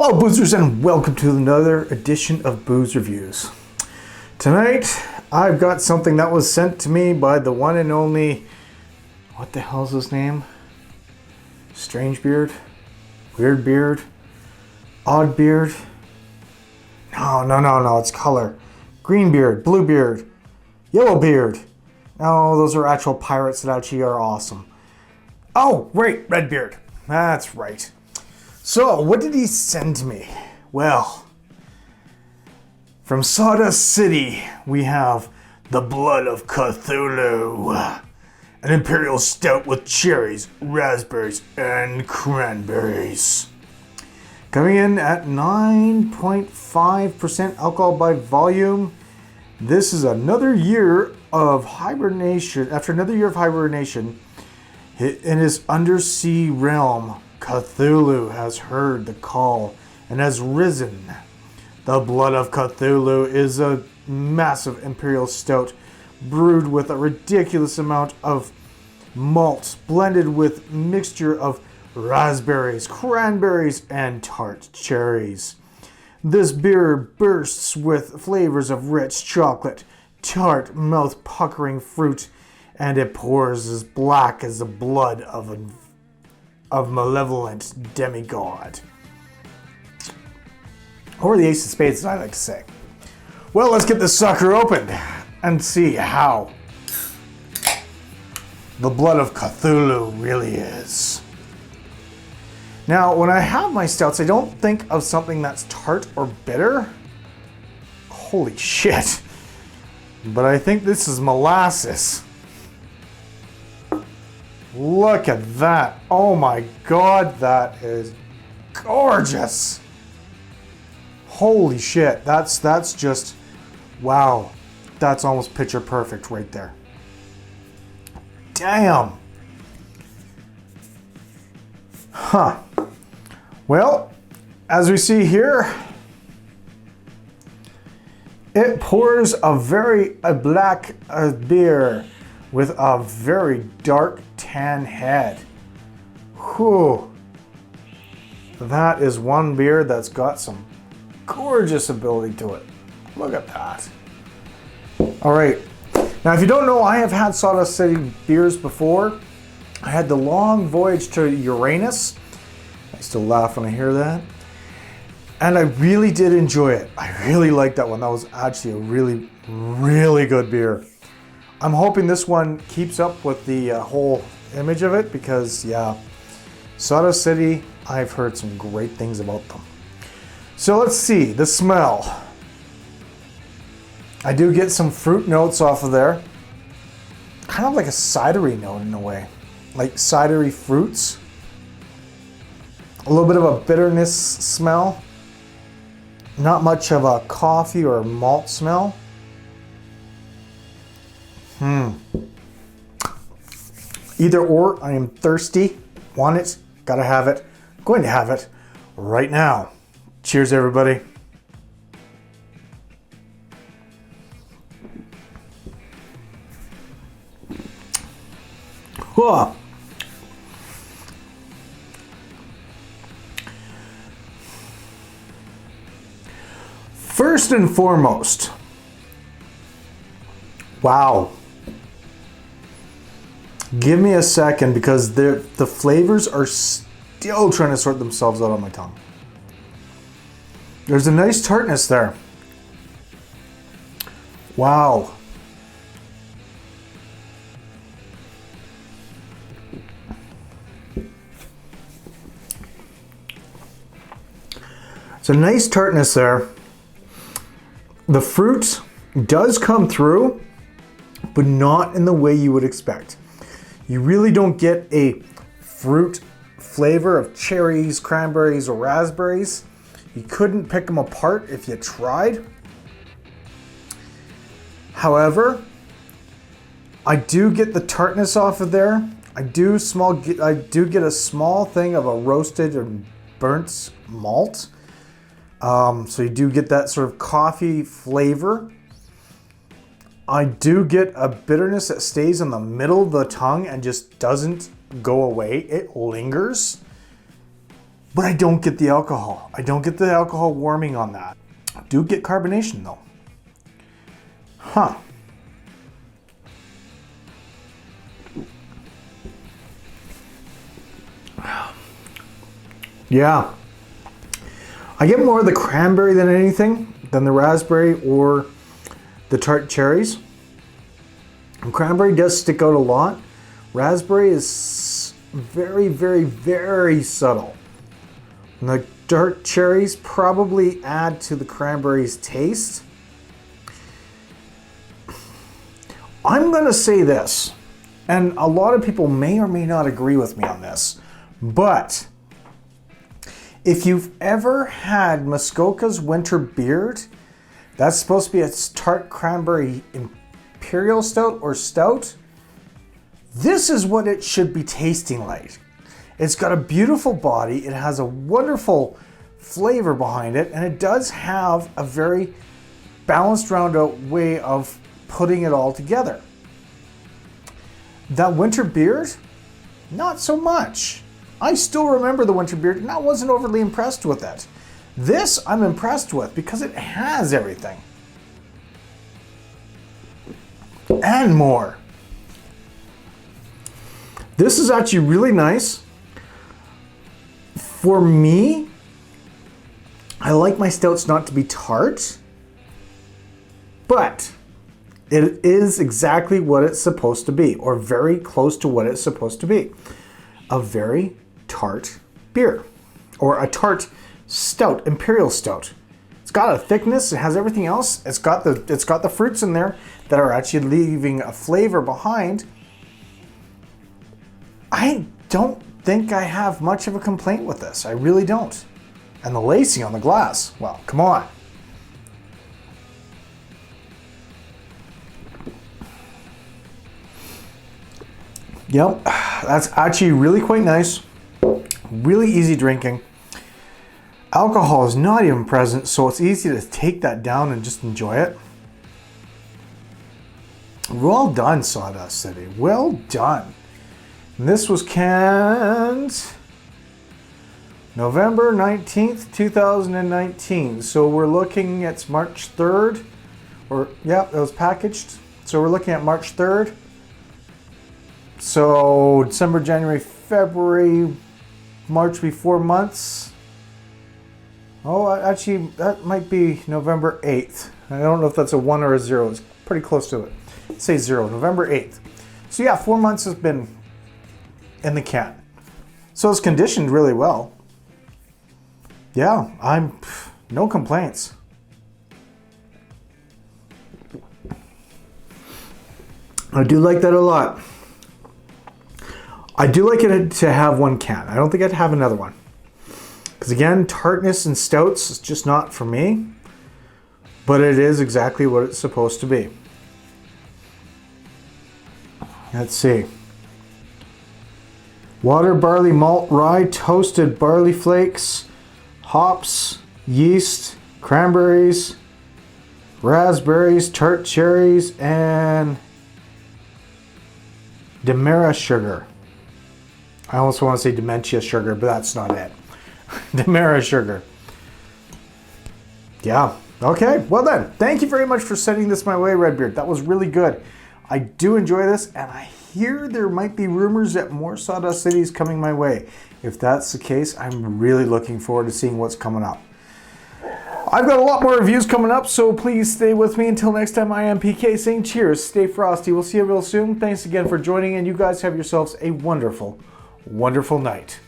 Hello boozers and welcome to another edition of Booze Reviews. Tonight I've got something that was sent to me by the one and only, what the hell's his name? Strange Beard? Weird Beard? Odd Beard? No, it's color. Green Beard, Blue Beard, Yellow Beard. No, those are actual pirates that actually are awesome. Oh, right, Red Beard. That's right. So, what did he send to me? Well, from Sawdust City, we have the Blood of Cthulhu. An imperial stout with cherries, raspberries, and cranberries. Coming in at 9.5% alcohol by volume. This is another year of hibernation. After another year of hibernation, in his undersea realm, Cthulhu has heard the call and has risen. The Blood of Cthulhu is a massive imperial stout brewed with a ridiculous amount of malt blended with mixture of raspberries, cranberries, and tart cherries. This beer bursts with flavors of rich chocolate, tart, mouth-puckering fruit, and it pours as black as the blood of malevolent demigod. Or the ace of spades, as I like to say. Well, let's get this sucker open and see how the Blood of Cthulhu really is. Now, when I have my stouts, I don't think of something that's tart or bitter. Holy shit. But I think this is molasses. Look at that. Oh my god, that is gorgeous. Holy shit. That's just, wow. That's almost picture perfect right there. Damn. Huh. Well, as we see here, it pours a black beer with a very dark tan head. Whew. That is one beer that's got some gorgeous ability to it. Look at that. All right. Now, if you don't know, I have had Sawdust City beers before. I had the Long Voyage to Uranus. I still laugh when I hear that. And I really did enjoy it. I really liked that one. That was actually a really, really good beer. I'm hoping this one keeps up with the whole image of it because, yeah, Sawdust City, I've heard some great things about them. So let's see, the smell. I do get some fruit notes off of there. Kind of like a cidery note in a way. Like cidery fruits. A little bit of a bitterness smell. Not much of a coffee or malt smell. Either or, I am thirsty. Want it, gotta have it, going to have it right now. Cheers, everybody. Whoa. First and foremost, wow. Give me a second because the flavors are still trying to sort themselves out on my tongue. There's a nice tartness there. Wow. It's a nice tartness there. The fruit does come through, but not in the way you would expect. You really don't get a fruit flavor of cherries, cranberries, or raspberries. You couldn't pick them apart if you tried. However, I do get the tartness off of there. I do get a small thing of a roasted or burnt malt. So you do get that sort of coffee flavor. I do get a bitterness that stays in the middle of the tongue and just doesn't go away. It lingers. but I don't get the alcohol. I don't get the alcohol warming on that. I do get carbonation though. Huh. Yeah. I get more of the cranberry than anything, than the raspberry or the tart cherries. And cranberry does stick out a lot. Raspberry is very, very, very subtle. And the tart cherries probably add to the cranberry's taste. I'm going to say this, and a lot of people may or may not agree with me on this, but if you've ever had Muskoka's Winter Beer, that's supposed to be a tart cranberry imperial stout or stout. This is what it should be tasting like. It's got a beautiful body. It has a wonderful flavor behind it, and it does have a very balanced, round-out way of putting it all together. That Winter Beer, not so much. I still remember the Winter Beer, and I wasn't overly impressed with it. This I'm impressed with because it has everything. And more. This is actually really nice. For me, I like my stouts not to be tart, but it is exactly what it's supposed to be, or very close to what it's supposed to be. A very tart beer, or a tart stout, imperial stout. It's got a thickness, it has everything else. It's got the fruits in there that are actually leaving a flavor behind. I don't think I have much of a complaint with this. I really don't. And the lacing on the glass, well, come on. Yep, that's actually really quite nice. Really easy drinking. Alcohol is not even present, so it's easy to take that down and just enjoy it. Well done, Sawdust City. Well done. And this was canned November 19th, 2019. So we're looking at March 3rd. Or, yeah, it was packaged. So we're looking at March 3rd. So December, January, February, March be 4 months. Oh, actually, that might be November 8th. I don't know if that's a 1 or a 0. It's pretty close to it. Let's say 0, November 8th. So yeah, 4 months has been in the can. So it's conditioned really well. Yeah, no complaints. I do like that a lot. I do like it to have one can. I don't think I'd have another one. Because again, tartness and stouts is just not for me. But it is exactly what it's supposed to be. Let's see. Water, barley, malt, rye, toasted barley flakes, hops, yeast, cranberries, raspberries, tart cherries, and Demerara sugar. I almost want to say dementia sugar, but that's not it. Demerara sugar. Yeah. Okay. Well then, thank you very much for sending this my way, Redbeard. That was really good. I do enjoy this, and I hear there might be rumors that more Sawdust City is coming my way. If that's the case, I'm really looking forward to seeing what's coming up. I've got a lot more reviews coming up, so please stay with me. Until next time, I am PK saying cheers, stay frosty. We'll see you real soon. Thanks again for joining, and you guys have yourselves a wonderful, wonderful night.